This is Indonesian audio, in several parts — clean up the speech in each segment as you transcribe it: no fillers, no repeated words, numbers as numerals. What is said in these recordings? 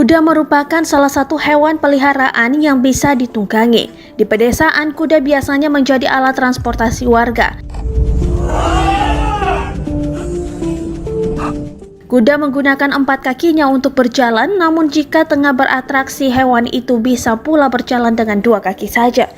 Kuda merupakan salah satu hewan peliharaan yang bisa ditunggangi. Di pedesaan, kuda biasanya menjadi alat transportasi warga. Kuda menggunakan 4 kakinya untuk berjalan, namun jika tengah beratraksi, hewan itu bisa pula berjalan dengan 2 kaki saja.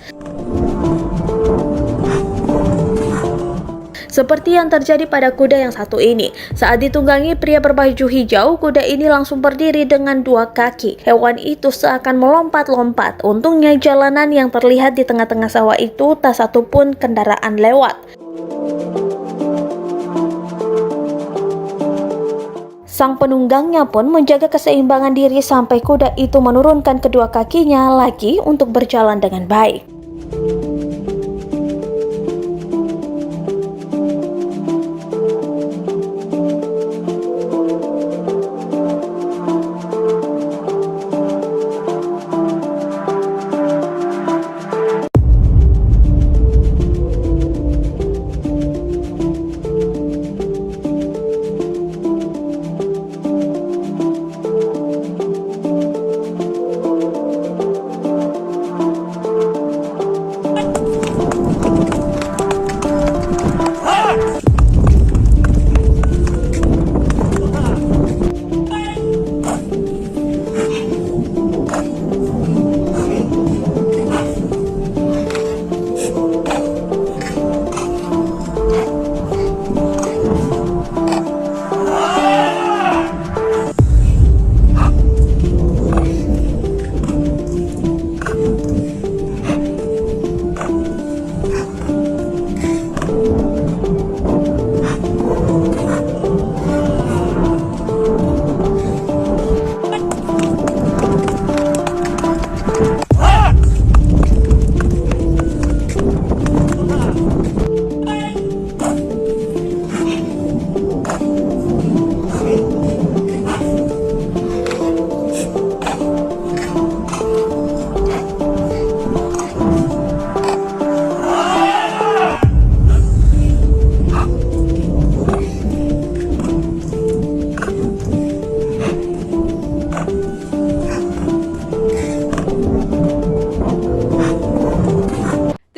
Seperti yang terjadi pada kuda yang satu ini. Saat ditunggangi pria berbaju hijau, kuda ini langsung berdiri dengan 2 kaki. Hewan itu seakan melompat-lompat. Untungnya jalanan yang terlihat di tengah-tengah sawah itu tak satupun kendaraan lewat. Sang penunggangnya pun menjaga keseimbangan diri sampai kuda itu menurunkan kedua kakinya lagi untuk berjalan dengan baik.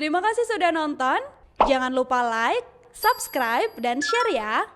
Terima kasih sudah nonton. Jangan lupa like, subscribe, dan share ya.